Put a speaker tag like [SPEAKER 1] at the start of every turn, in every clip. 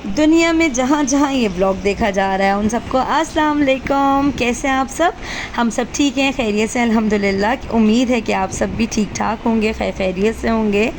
[SPEAKER 1] दुनिया में जहाँ जहाँ ये ब्लॉग देखा जा रहा है उन सबको अस्सलाम वालेकुम। कैसे हैं आप सब? हम सब ठीक हैं, खैरियत से अल्हम्दुलिल्लाह। उम्मीद है कि आप सब भी ठीक ठाक होंगे, खैरियत से होंगे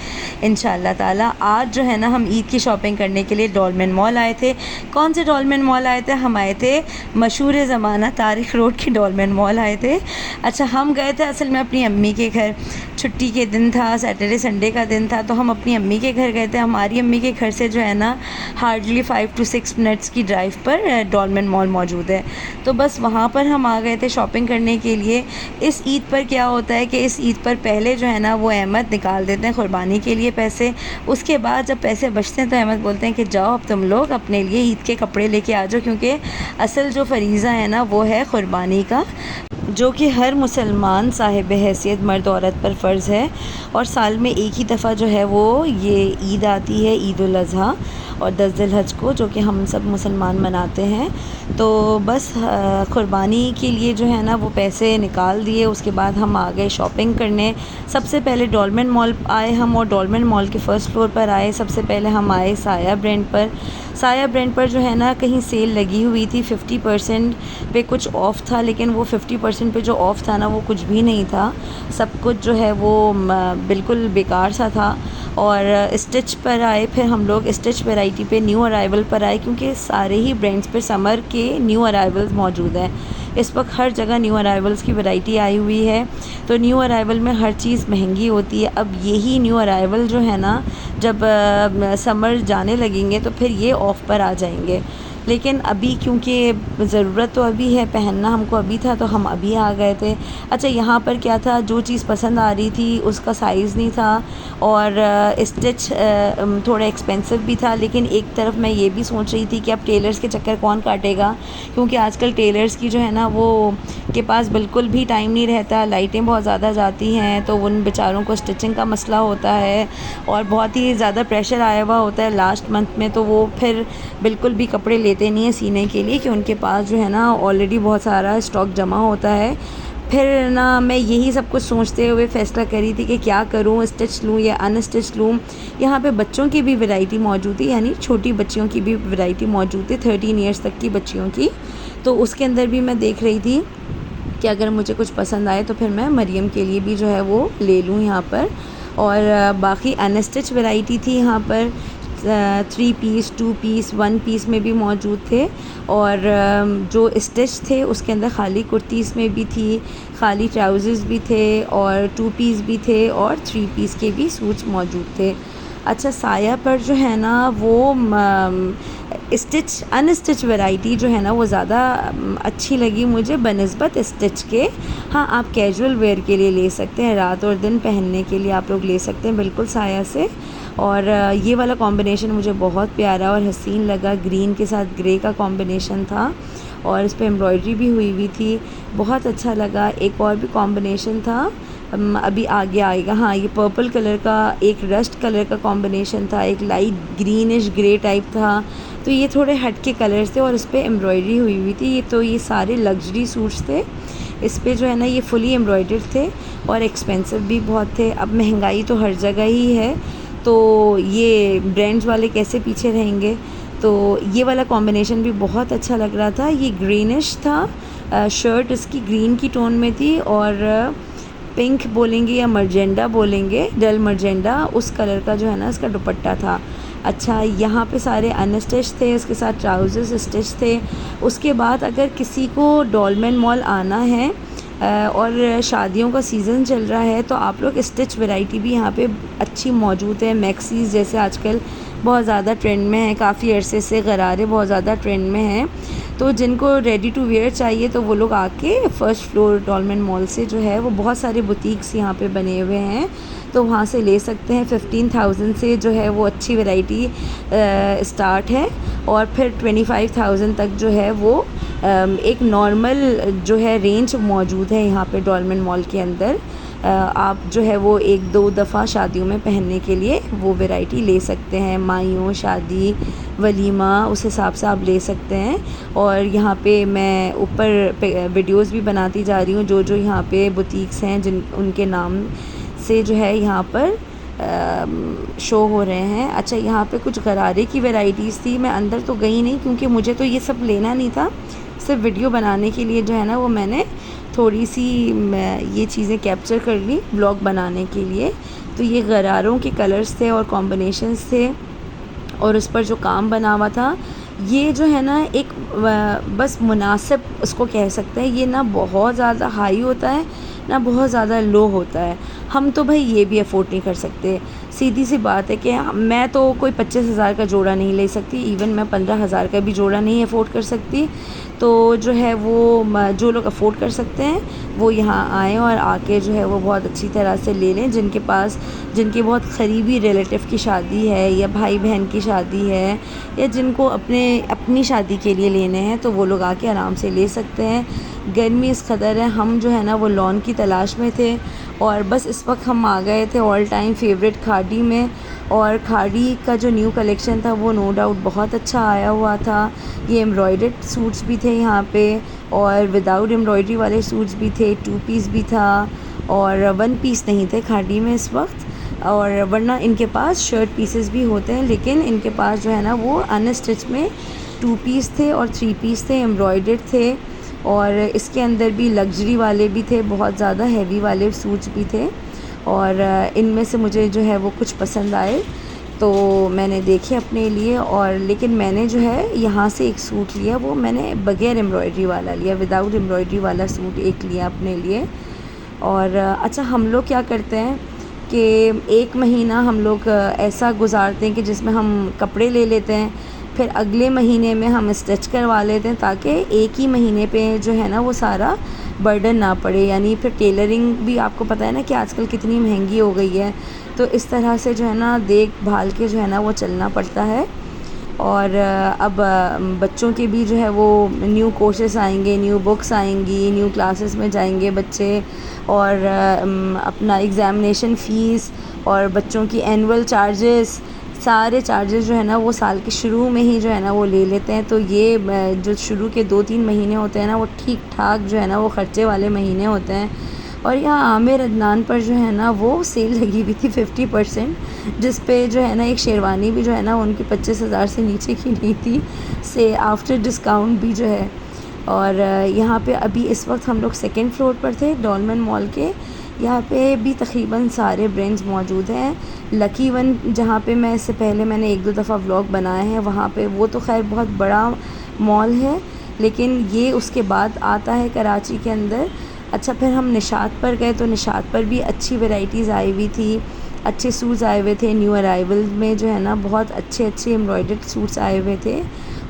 [SPEAKER 1] इंशाअल्लाह ताला। आज जो है ना, हम ईद की शॉपिंग करने के लिए डॉलमेन मॉल आए थे। कौन से डॉलमेन मॉल आए थे? हम आए थे मशहूर ज़माना तारिक रोड की डॉलमेन मॉल आए थे। अच्छा, हम गए थे असल में अपनी अम्मी के घर। छुट्टी के दिन था, सैटरडे संडे का दिन था, तो हम अपनी अम्मी के घर गए थे। हमारी अम्मी के घर से जो है ना हार्डली 5 to 6 मिनट्स की ड्राइव पर डॉलमेन मॉल मौजूद है। तो बस वहाँ पर हम आ गए थे शॉपिंग करने के लिए। इस ईद पर क्या होता है कि इस ईद पर पहले जो है ना वो अहमद निकाल देते हैं क़ुरबानी के लिए पैसे। उसके बाद जब पैसे बचते हैं तो अहमद बोलते हैं कि जाओ अब तुम लोग अपने लिए ईद के कपड़े लेके आ जाओ, क्योंकि असल जो फ़रीज़ा है ना वो है क़ुरबानी का, जो कि हर मुसलमान साहिब हैसियत मर्द औरत पर फ़र्ज़ है। और साल में एक ही दफ़ा जो है वो ये ईद आती है, ईद उल अज़हा और 10 ज़िलहज को, जो कि हम सब मुसलमान मनाते हैं। तो बस क़ुरबानी के लिए जो है ना वो पैसे निकाल दिए। उसके बाद हम आ गए शॉपिंग करने। सबसे पहले डॉलमेन मॉल आए हम, और डॉलमेन मॉल के फ़र्स्ट फ्लोर पर आए। सबसे पहले हम आए साया ब्रांड पर। साया ब्रांड पर जो है ना कहीं सेल लगी हुई थी, 50% पे कुछ ऑफ़ था, लेकिन वो 50% पे जो ऑफ़ था ना वो कुछ भी नहीं था। सब कुछ जो है वो बिल्कुल बेकार सा था। और स्टिच पर आए, फिर हम लोग स्टिच वैरायटी पे न्यू अराइवल पर आए, क्योंकि सारे ही ब्रांड्स पे समर के न्यू अराइवल्स मौजूद हैं। इस वक्त हर जगह न्यू अराइवल्स की वैरायटी आई हुई है। तो न्यू अराइवल में हर चीज़ महंगी होती है। अब यही न्यू अराइवल जो है ना, जब समर जाने लगेंगे तो फिर ये ऑफ़ पर आ जाएंगे। लेकिन अभी क्योंकि ज़रूरत तो अभी है, पहनना हमको अभी था, तो हम अभी आ गए थे। अच्छा, यहाँ पर क्या था, जो चीज़ पसंद आ रही थी उसका साइज़ नहीं था, और स्टिच थोड़ा एक्सपेंसिव भी था। लेकिन एक तरफ मैं ये भी सोच रही थी कि अब टेलर्स के चक्कर कौन काटेगा, क्योंकि आजकल टेलर्स की जो है ना वो के पास बिल्कुल भी टाइम नहीं रहता। लाइटें बहुत ज़्यादा जाती हैं, तो उन बेचारों को स्टिचिंग का मसला होता है, और बहुत ही ज़्यादा प्रेशर आया हुआ होता है लास्ट मंथ में। तो वो फिर बिल्कुल भी कपड़े लेते नहीं हैं सीने के लिए, कि उनके पास जो है ना ऑलरेडी बहुत सारा स्टॉक जमा होता है। फिर ना मैं यही सब कुछ सोचते हुए फ़ैसला करी थी कि क्या करूं, स्टिच लूं या अनस्टिच लूं। यहाँ पे बच्चों की भी वैरायटी मौजूद है, यानी छोटी बच्चियों की भी वैरायटी मौजूद है, 13 ईयर्स तक की बच्चियों की। तो उसके अंदर भी मैं देख रही थी कि अगर मुझे कुछ पसंद आए तो फिर मैं मरियम के लिए भी जो है वो ले लूँ यहाँ पर। और बाकी अनस्टिच वैरायटी थी यहाँ पर। 3 पीस, 2 पीस, 1 पीस में भी मौजूद थे। और जो स्टिच थे उसके अंदर खाली कुर्तीज़ में भी थी, खाली ट्राउज़र्स भी थे, और 2 पीस भी थे, और 3 पीस के भी सूट्स मौजूद थे। अच्छा, साया पर जो है ना वो स्टिच अनस्टिच वैरायटी जो है ना वो ज़्यादा अच्छी लगी मुझे बनिस्बत स्टिच के। हाँ, आप कैजुअल वेयर के लिए ले सकते हैं, रात और दिन पहनने के लिए आप लोग ले सकते हैं बिल्कुल साया से। और ये वाला कॉम्बिनेशन मुझे बहुत प्यारा और हसीन लगा। ग्रीन के साथ ग्रे का कॉम्बिनेशन था, और इस पे एम्ब्रॉयडरी भी हुई हुई थी, बहुत अच्छा लगा। एक और भी कॉम्बिनेशन था, अभी आगे आएगा। हाँ, ये पर्पल कलर का एक रस्ट कलर का कॉम्बिनेशन था, एक लाइट ग्रीनिश ग्रे टाइप था। तो ये थोड़े हट के कलर्स थे और इस पर एम्ब्रॉयडरी हुई हुई थी। ये सारे लग्जरी सूट्स थे। इस पे जो है ना ये फुली एम्ब्रॉयडर्ड थे, और एक्सपेंसिव भी बहुत थे। अब महंगाई तो हर जगह ही है, तो ये ब्रांड्स वाले कैसे पीछे रहेंगे। तो ये वाला कॉम्बिनेशन भी बहुत अच्छा लग रहा था। ये ग्रीनिश था, शर्ट इसकी ग्रीन की टोन में थी, और पिंक बोलेंगे या मर्जेंडा बोलेंगे, डल मर्जेंडा, उस कलर का जो है ना इसका दुपट्टा था। अच्छा, यहाँ पे सारे अनस्टिच थे, उसके साथ ट्राउज़र्स स्टिच थे। उसके बाद अगर किसी को डॉलमेन मॉल आना है और शादियों का सीज़न चल रहा है, तो आप लोग स्टिच वैरायटी भी यहाँ पे अच्छी मौजूद है। मैक्सीज़ जैसे आजकल बहुत ज़्यादा ट्रेंड में है, काफ़ी अरसे से गरारे बहुत ज़्यादा ट्रेंड में हैं। तो जिनको रेडी टू वेयर चाहिए तो वो लोग आके फ़र्स्ट फ्लोर डॉलमेन मॉल से जो है वो बहुत सारे बुटीक्स यहाँ पे बने हुए हैं, तो वहाँ से ले सकते हैं। 15,000 से जो है वो अच्छी वैरायटी स्टार्ट है, और फिर 25,000 तक जो है वो एक नॉर्मल जो है रेंज मौजूद है यहाँ पे डॉलमेन मॉल के अंदर। आप जो है वो 1-2 दफ़ा शादियों में पहनने के लिए वो वैरायटी ले सकते हैं। माइयों, शादी, वलीमा, उस हिसाब से आप ले सकते हैं। और यहाँ पे मैं ऊपर वीडियोस भी बनाती जा रही हूँ, जो जो यहाँ पे बुटीक्स हैं जिन उनके नाम से जो है यहाँ पर शो हो रहे हैं। अच्छा, यहाँ पे कुछ गरारे की वैरायटीज़ थी। मैं अंदर तो गई नहीं क्योंकि मुझे तो ये सब लेना नहीं था, सिर्फ वीडियो बनाने के लिए जो है ना वो मैंने थोड़ी सी ये चीज़ें कैप्चर कर ली ब्लॉग बनाने के लिए। तो ये गरारों के कलर्स थे और कॉम्बिनेशंस थे और उस पर जो काम बना हुआ था, ये जो है ना एक बस मुनासिब उसको कह सकते हैं। ये ना बहुत ज़्यादा हाई होता है ना बहुत ज़्यादा लो होता है। हम तो भाई ये भी अफोर्ड नहीं कर सकते। सीधी सी बात है कि मैं तो कोई 25,000 का जोड़ा नहीं ले सकती, इवन मैं 15,000 का भी जोड़ा नहीं अफोर्ड कर सकती। तो जो है वो जो लोग अफोर्ड कर सकते हैं वो यहाँ आएँ और आके जो है वो बहुत अच्छी तरह से ले लें। जिनके बहुत क़रीबी रिलेटिव की शादी है या भाई बहन की शादी है या जिनको अपनी शादी के लिए लेने हैं तो वो लोग आके आराम से ले सकते हैं। गर्मी इस कदर है, हम जो है ना वो लॉन की तलाश में थे और बस इस वक्त हम आ गए थे ऑल टाइम फेवरेट खाड़ी में। और खाड़ी का जो न्यू कलेक्शन था वो नो डाउट बहुत अच्छा आया हुआ था। ये एम्ब्रॉयडर्ड सूट्स भी थे यहाँ पे और विदाउट एम्ब्रॉयडरी वाले सूट्स भी थे, 2 पीस भी था और 1 पीस नहीं थे खाड़ी में इस वक्त। और वरना इनके पास शर्ट पीसेस भी होते हैं, लेकिन इनके पास जो है ना वो अनस्टिच में 2 पीस थे और 3 पीस थे, एम्ब्रॉयडर्ड थे। और इसके अंदर भी लग्जरी वाले भी थे, बहुत ज़्यादा हैवी वाले सूट्स भी थे और इनमें से मुझे जो है वो कुछ पसंद आए तो मैंने देखे अपने लिए। और लेकिन मैंने जो है यहाँ से एक सूट लिया, वो मैंने बग़ैर एम्ब्रॉयडरी वाला लिया, विदाउट एम्ब्रॉयडरी वाला सूट एक लिया अपने लिए। और अच्छा, हम लोग क्या करते हैं कि 1 महीना हम लोग ऐसा गुजारते हैं कि जिसमें हम कपड़े ले लेते हैं, फिर अगले महीने में हम स्टिच करवा लेते हैं ताकि एक ही महीने पे जो है ना वो सारा बर्डन ना पड़े। यानी फिर टेलरिंग भी आपको पता है ना कि आजकल कितनी महंगी हो गई है, तो इस तरह से जो है ना देख भाल के जो है ना वो चलना पड़ता है। और अब बच्चों के भी जो है वो न्यू कोर्सेस आएंगे, न्यू बुक्स आएंगी, न्यू क्लासेस में जाएंगे बच्चे और अपना एग्ज़ामिनेशन फ़ीस और बच्चों की एनुअल चार्जेस, सारे चार्जेस जो है ना वो साल के शुरू में ही जो है ना वो ले लेते हैं। तो ये जो शुरू के 2-3 महीने होते हैं ना वो ठीक ठाक जो है ना वो ख़र्चे वाले महीने होते हैं। और यहाँ आमिर अदनान पर जो है ना वो सेल लगी हुई थी 50%, जिस पे जो है ना एक शेरवानी भी जो है ना उनकी 25,000 से नीचे की नहीं थी, से आफ्टर डिस्काउंट भी जो है। और यहाँ पे अभी इस वक्त हम लोग 2nd फ्लोर पर थे डॉलमेन मॉल के। यहाँ पे भी तकरीबन सारे ब्रांड्स मौजूद हैं। लकी वन जहाँ पे मैं इससे पहले मैंने 1-2 दफ़ा व्लॉग बनाए हैं, वहाँ पे वो तो खैर बहुत बड़ा मॉल है, लेकिन ये उसके बाद आता है कराची के अंदर। अच्छा, फिर हम निशात पर गए तो निशात पर भी अच्छी वैरायटीज़ आई हुई थी, अच्छे सूट्स आए हुए थे। न्यू अराइवल में जो है ना बहुत अच्छे अच्छे एम्ब्रॉयडर्ड सूट्स आए हुए थे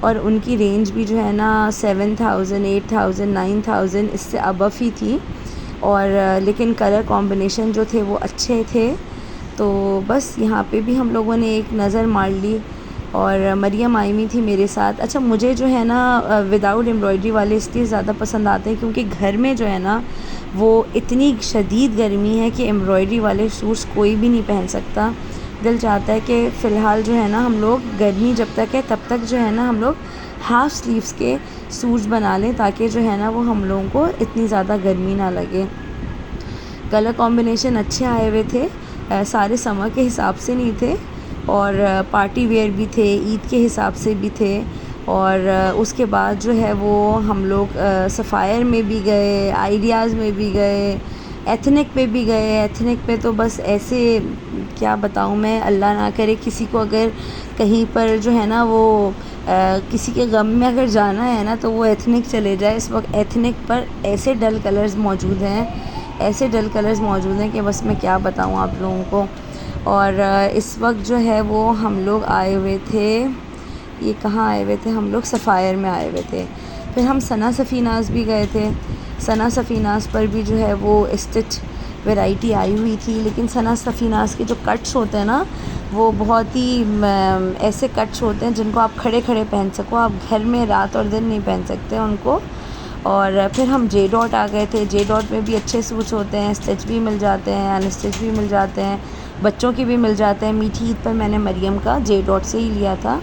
[SPEAKER 1] और उनकी रेंज भी जो है ना 7,000, 8,000, 9,000 इससे अबव ही थी। और लेकिन कलर कॉम्बिनेशन जो थे वो अच्छे थे। तो बस यहाँ पे भी हम लोगों ने एक नज़र मार ली और मरियम आई हुई थी मेरे साथ। अच्छा, मुझे जो है ना विदाउट एम्ब्रॉयडरी वाले इसलिए ज़्यादा पसंद आते हैं क्योंकि घर में जो है ना वो इतनी शदीद गर्मी है कि एम्ब्रॉयडरी वाले सूट्स कोई भी नहीं पहन सकता। दिल चाहता है कि फ़िलहाल जो है ना हम लोग गर्मी जब तक है तब तक जो है ना हम लोग हाफ़ स्लीव्स के सूट्स बना लें ताकि जो है ना वो हम लोगों को इतनी ज़्यादा गर्मी ना लगे। कलर कॉम्बिनेशन अच्छे आए हुए थे, सारे समर के हिसाब से नहीं थे और पार्टी वेयर भी थे, ईद के हिसाब से भी थे। और उसके बाद जो है वो हम लोग सफ़ायर में भी गए, आइडियाज़ में भी गए, एथनिक पे भी गए। एथनिक पे तो बस ऐसे क्या बताऊँ मैं, अल्लाह ना करे किसी को अगर कहीं पर जो है ना वो किसी के गम में अगर जाना है ना तो वो एथनिक चले जाए। इस वक्त एथनिक पर ऐसे डल कलर्स मौजूद हैं, ऐसे डल कलर्स मौजूद हैं कि बस मैं क्या बताऊँ आप लोगों को। और इस वक्त जो है वो हम लोग आए हुए थे, ये कहाँ आए हुए थे हम लोग, सफ़ायर में आए हुए थे। फिर हम सना सफ़ीनाज़ भी गए थे। सना सफ़ीनाज़ पर भी जो है वो स्टिच वैरायटी आई हुई थी, लेकिन सना सफ़ीनाज़ के जो कट्स होते हैं ना वो बहुत ही ऐसे कट्स होते हैं जिनको आप खड़े खड़े पहन सको, आप घर में रात और दिन नहीं पहन सकते उनको। और फिर हम जे डॉट आ गए थे। जे डॉट में भी अच्छे सूट्स होते हैं, स्टिच भी मिल जाते हैं, अनस्टिच भी मिल जाते हैं, बच्चों के भी मिल जाते हैं। मीठी ईद पर मैंने मरियम का जे डॉट से ही लिया था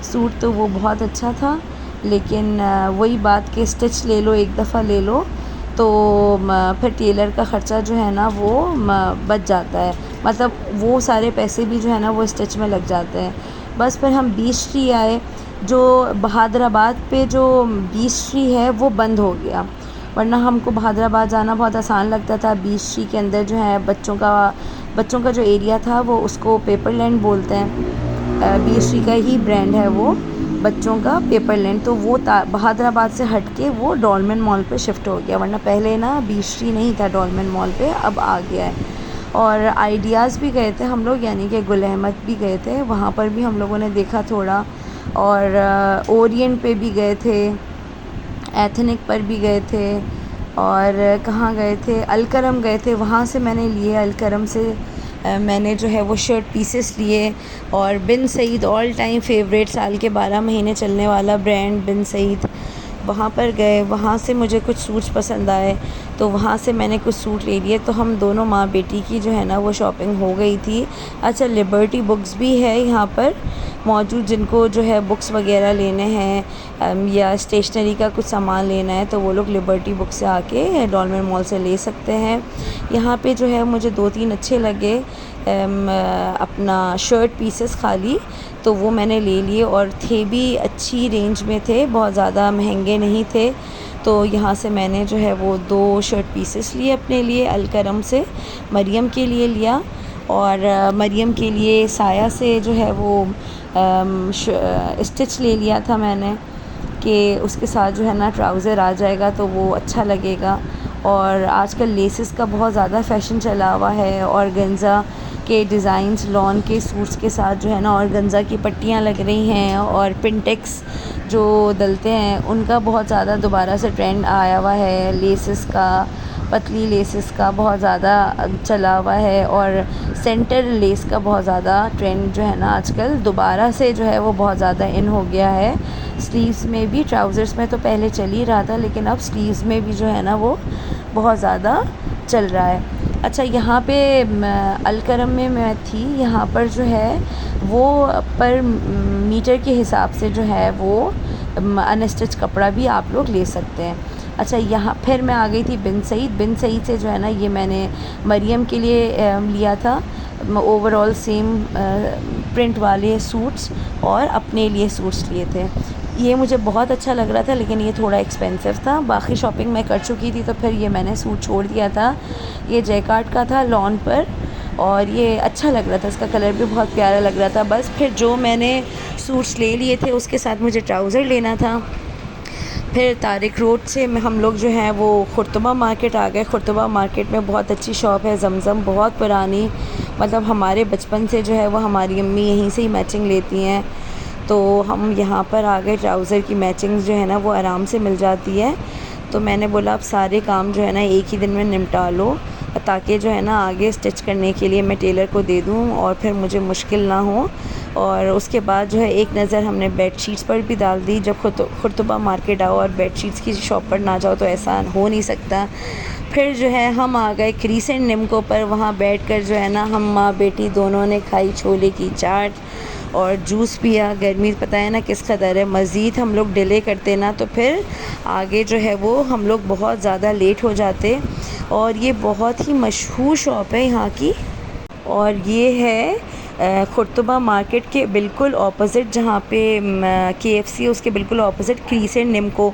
[SPEAKER 1] सूट, तो वो बहुत अच्छा था। लेकिन वही बात कि स्टिच ले लो, एक दफ़ा ले लो तो फिर टेलर का ख़र्चा जो है ना वो बच जाता है। मतलब वो सारे पैसे भी जो है ना वो स्टिच में लग जाते हैं। बस फिर हम बीच ट्री आए। जो बहादुराबाद पे जो बीच ट्री है वो बंद हो गया, वरना हमको बहादुराबाद जाना बहुत आसान लगता था। बीच ट्री के अंदर जो है बच्चों का जो एरिया था वो उसको पेपर लैंड बोलते हैं। बीच ट्री का ही ब्रांड है वो, बच्चों का पेपर लैंड। तो वो बहादुराबाद से हट के वो डॉलमेन मॉल पे शिफ्ट हो गया, वरना पहले ना बीच ट्री नहीं था डॉलमेन मॉल पे, अब आ गया है। और आइडियाज़ भी गए थे हम लोग, यानी कि गुल अहमद भी गए थे, वहाँ पर भी हम लोगों ने देखा थोड़ा। और ओरिएंट पे भी गए थे, एथनिक पर भी गए थे, और कहाँ गए थे, अलकरम गए थे, वहाँ से मैंने लिए। अलकरम से मैंने जो है वो शर्ट पीसेस लिए। और बिन सईद ऑल टाइम फेवरेट, साल के 12 महीने चलने वाला ब्रांड बिन सईद, वहाँ पर गए। वहाँ से मुझे कुछ सूट्स पसंद आए तो वहाँ से मैंने कुछ सूट ले लिए। तो हम दोनों माँ बेटी की जो है ना वो शॉपिंग हो गई थी। अच्छा, लिबर्टी बुक्स भी है यहाँ पर मौजूद, जिनको जो है बुक्स वगैरह लेने हैं या स्टेशनरी का कुछ सामान लेना है तो वो लोग लिबर्टी बुक से आके डॉलमेन मॉल से ले सकते हैं। यहाँ पे जो है मुझे 2-3 अच्छे लगे अपना शर्ट पीसेस खाली, तो वो मैंने ले लिए। और थे भी अच्छी रेंज में थे, बहुत ज़्यादा महंगे नहीं थे। तो यहाँ से मैंने जो है वो 2 शर्ट पीसेस लिए अपने लिए अलकरम से, मरियम के लिए लिया। और मरियम के लिए साया से जो है वो स्टिच ले लिया था मैंने, कि उसके साथ जो है ना ट्राउज़र आ जाएगा तो वो अच्छा लगेगा। और आजकल लेसेस का बहुत ज़्यादा फ़ैशन चला हुआ है, और ऑर्गेन्जा के डिज़ाइंस लॉन के सूट्स के साथ जो है ना ऑर्गेन्जा की पट्टियाँ लग रही हैं, और पिंटेक्स जो डलते हैं उनका बहुत ज़्यादा दोबारा से ट्रेंड आया हुआ है। लेसेस का, पतली लेसेस का बहुत ज़्यादा चला हुआ है, और सेंटर लेस का बहुत ज़्यादा ट्रेंड जो है ना आजकल दोबारा से जो है वो बहुत ज़्यादा इन हो गया है। स्लीव्स में भी, ट्राउज़र्स में तो पहले चल ही रहा था, लेकिन अब स्लीव्स में भी जो है ना वो बहुत ज़्यादा चल रहा है। अच्छा, यहाँ पे अलकरम में मैं थी, यहाँ पर जो है वो पर मीटर के हिसाब से जो है वो अनस्टिच कपड़ा भी आप लोग ले सकते हैं। अच्छा, यहाँ फिर मैं आ गई थी बिन सईद। बिन सईद से जो है ना ये मैंने मरियम के लिए लिया था ओवरऑल सेम प्रिंट वाले सूट्स, और अपने लिए सूट्स लिए थे। ये मुझे बहुत अच्छा लग रहा था, लेकिन ये थोड़ा एक्सपेंसिव था। बाकी शॉपिंग मैं कर चुकी थी तो फिर ये मैंने सूट छोड़ दिया था। ये जैकार्ड का था लॉन पर, और ये अच्छा लग रहा था, इसका कलर भी बहुत प्यारा लग रहा था। बस फिर जो मैंने सूट्स ले लिए थे उसके साथ मुझे ट्राउज़र लेना था। फिर तारिक रोड से हम लोग जो है वो खुर्तबा मार्केट आ गए। खुर्तबा मार्केट में बहुत अच्छी शॉप है, जमज़म, बहुत पुरानी, मतलब हमारे बचपन से जो है वो हमारी अम्मी यहीं से ही मैचिंग लेती हैं। तो हम यहाँ पर आ गए। ट्राउज़र की मैचिंग जो है ना वो आराम से मिल जाती है। तो मैंने बोला अब सारे काम जो है ना एक ही दिन में निपटा लो, ताकि जो है ना आगे स्टिच करने के लिए मैं टेलर को दे दूँ और फिर मुझे मुश्किल ना हो। और उसके बाद जो है एक नज़र हमने बेडशीट्स पर भी डाल दी। जब खुर्तबा मार्केट आओ और बेडशीट्स की शॉप पर ना जाओ तो ऐसा हो नहीं सकता। फिर जो है हम आ गए क्रीसेंट निम्को पर, वहाँ बैठकर जो है ना हम माँ बेटी दोनों ने खाई छोले की चाट और जूस पिया। गर्मी पता है ना किस कदर है, मज़ीद हम लोग डिले करते ना तो फिर आगे जो है वो हम लोग बहुत ज़्यादा लेट हो जाते। और ये बहुत ही मशहूर शॉप है यहाँ की, और ये है खुर्तबा मार्केट के बिल्कुल ऑपोज़िट, जहाँ पे KFC है उसके बिल्कुल ऑपोज़िट क्रीसेंट निम्को।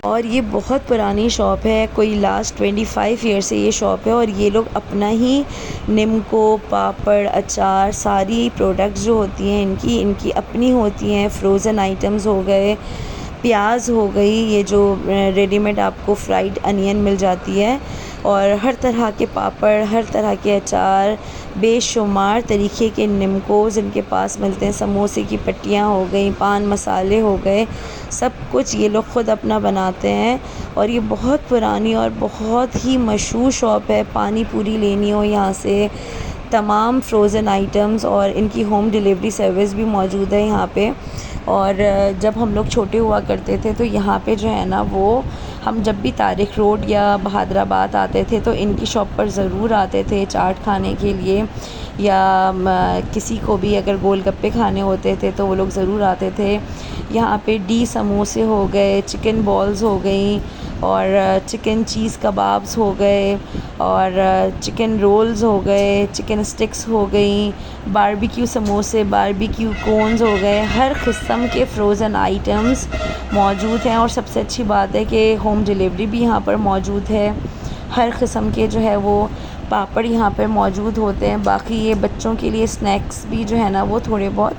[SPEAKER 1] और ये बहुत पुरानी शॉप है, कोई लास्ट 25 ईयर से ये शॉप है। और ये लोग अपना ही निम्को, पापड़, अचार, सारी प्रोडक्ट्स जो होती हैं इनकी अपनी होती हैं। फ्रोज़न आइटम्स हो गए, प्याज हो गई, ये जो रेडीमेड आपको फ्राइड अनियन मिल जाती है, और हर तरह के पापड़, हर तरह के अचार, बेशुमार तरीक़े के निम्कोज़ इनके पास मिलते हैं। समोसे की पट्टियाँ हो गई, पान मसाले हो गए, सब कुछ ये लोग ख़ुद अपना बनाते हैं। और ये बहुत पुरानी और बहुत ही मशहूर शॉप है। पानी पूरी लेनी हो यहाँ से, तमाम फ्रोज़न आइटम्स, और इनकी होम डिलीवरी सर्विस भी मौजूद है यहाँ पे। और जब हम लोग छोटे हुआ करते थे तो यहाँ पे जो है ना वो हम जब भी तारिक रोड या बहादुराबाद आते थे तो इनकी शॉप पर ज़रूर आते थे चाट खाने के लिए, या किसी को भी अगर गोलगप्पे खाने होते थे तो वो लोग ज़रूर आते थे। यहाँ पे समोसे हो गए, चिकन बॉल्स हो गई, और चिकन चीज़ कबाब्स हो गए, और चिकन रोल्स हो गए, चिकन स्टिक्स हो गई, बारबेक्यू समोसे, बारबेक्यू कोन्स हो गए। हर किस्म के फ़्रोज़न आइटम्स मौजूद हैं, और सबसे अच्छी बात है कि होम डिलीवरी भी यहाँ पर मौजूद है। हर किस्म के जो है वो पापड़ यहाँ पर मौजूद होते हैं। बाकी ये बच्चों के लिए स्नैक्स भी जो है ना वो थोड़े बहुत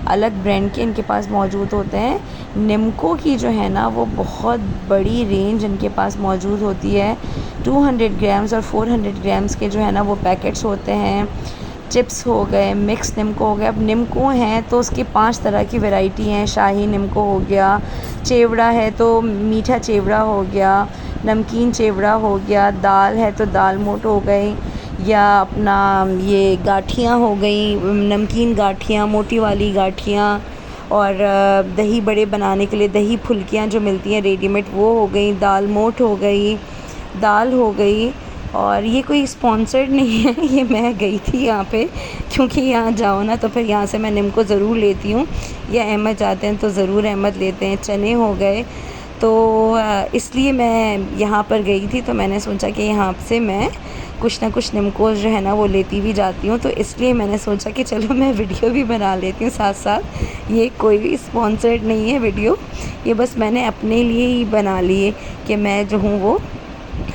[SPEAKER 1] अलग ब्रांड के इनके पास मौजूद होते हैं। निम्को की जो है ना वो बहुत बड़ी रेंज इनके पास मौजूद होती है। 200 ग्राम्स और 400 ग्राम्स के जो है ना वो पैकेट्स होते हैं। चिप्स हो गए, मिक्स निम्को हो गया। अब निम्को हैं तो उसकी 5 तरह की वैरायटी हैं। शाही निम्को हो गया, चेवड़ा है तो मीठा चेवड़ा हो गया, नमकीन चेवड़ा हो गया, दाल है तो दाल मोट हो गई, या अपना ये गाठियाँ हो गई, नमकीन गाठियाँ, मोटी वाली गाठियाँ, और दही बड़े बनाने के लिए दही फुल्कियाँ जो मिलती हैं रेडीमेड वो हो गई, दाल मोट हो गई, दाल हो गई। और ये कोई स्पॉन्सर्ड नहीं है, ये मैं गई थी यहाँ पे, क्योंकि यहाँ जाओ ना तो फिर यहाँ से मैं निम्को ज़रूर लेती हूँ, या अहमद जाते हैं तो ज़रूर अहमद लेते हैं। चने हो गए, तो इसलिए मैं यहाँ पर गई थी, तो मैंने सोचा कि यहाँ से मैं कुछ ना कुछ निम्को जो है ना वो लेती भी जाती हूँ। तो इसलिए मैंने सोचा कि चलो मैं वीडियो भी बना लेती हूँ साथ साथ। ये कोई भी स्पॉन्सर्ड नहीं है वीडियो, ये बस मैंने अपने लिए ही बना लिए कि मैं जो हूँ वो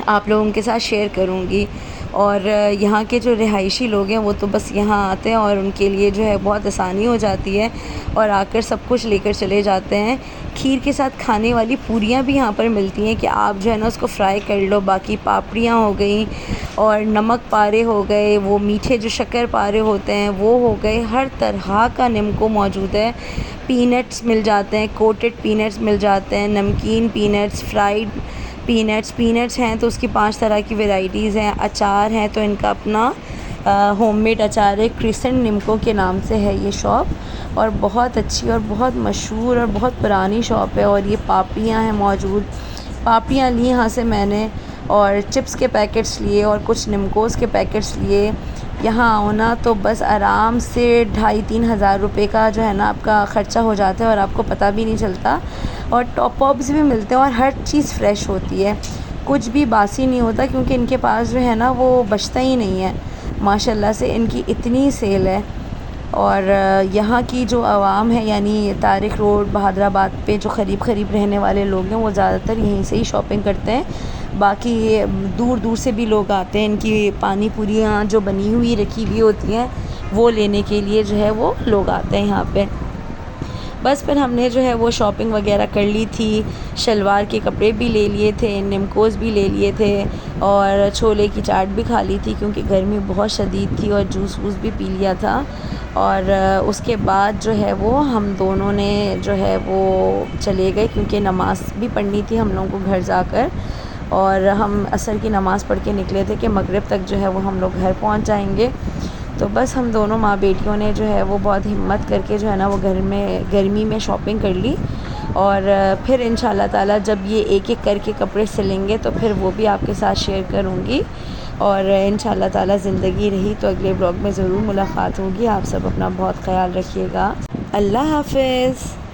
[SPEAKER 1] आप लोगों के साथ शेयर करूँगी। और यहाँ के जो रिहायशी लोग हैं वो तो बस यहाँ आते हैं और उनके लिए जो है बहुत आसानी हो जाती है, और आकर सब कुछ लेकर चले जाते हैं। खीर के साथ खाने वाली पूरियाँ भी यहाँ पर मिलती हैं कि आप जो है ना उसको फ्राई कर लो। बाकी पापड़ियाँ हो गई, और नमक पारे हो गए, वो मीठे जो शक्कर पारे होते हैं वो हो गए। हर तरह का निम्को मौजूद है। पीनट्स मिल जाते हैं, कोटेड पीनट्स मिल जाते हैं, नमकीन पीनट्स, फ्राइड पीनट्स हैं तो उसकी 5 तरह की वैराइटीज़ हैं। अचार हैं तो इनका अपना होममेड अचार है, क्रिसेंट निम्को के नाम से है ये शॉप, और बहुत अच्छी और बहुत मशहूर और बहुत पुरानी शॉप है। और ये पापड़ियाँ हैं मौजूद, पापड़ियाँ ली यहाँ से मैंने, और चिप्स के पैकेट्स लिए, और कुछ निम्कोस के पैकेट्स लिए। यहाँ आओ ना तो बस आराम से 2,500-3 हज़ार रुपये का जो है ना आपका ख़र्चा हो जाता है, और आपको पता भी नहीं चलता। और टॉप पॉप्स भी मिलते हैं, और हर चीज़ फ़्रेश होती है, कुछ भी बासी नहीं होता, क्योंकि इनके पास जो है ना वो बचता ही नहीं है। माशाल्लाह से इनकी इतनी सेल है। और यहाँ की जो आवाम है, यानी तारिक रोड बहादुराबाद पे जो क़रीब रहने वाले लोग हैं वो ज़्यादातर यहीं से ही शॉपिंग करते हैं। बाकी दूर दूर से भी लोग आते हैं, इनकी पानी पूरियाँ जो बनी हुई रखी हुई होती हैं वो लेने के लिए जो है वो लोग आते हैं यहाँ पे। बस फिर हमने जो है वो शॉपिंग वगैरह कर ली थी, शलवार के कपड़े भी ले लिए थे, निम्कोस भी ले लिए थे, और छोले की चाट भी खा ली थी, क्योंकि गर्मी बहुत शदीद थी, और जूस वूस भी पी लिया था। और उसके बाद जो है वो हम दोनों ने जो है वो चले गए, क्योंकि नमाज़ भी पढ़नी थी हम लोगों को घर जाकर, और हम असर की नमाज़ पढ़ के निकले थे कि मगरिब तक जो है वो हम लोग घर पहुंच जाएंगे। तो बस हम दोनों माँ बेटियों ने जो है वो बहुत हिम्मत करके जो है ना वो घर में गर्मी में शॉपिंग कर ली। और फिर इंशाल्लाह ताला जब ये एक एक करके कपड़े सिलेंगे तो फिर वो भी आपके साथ शेयर करूँगी। और इंशाल्लाह ताला ज़िंदगी रही तो अगले ब्लॉग में ज़रूर मुलाकात होगी। आप सब अपना बहुत ख़याल रखिएगा। अल्लाह हाफ़िज़।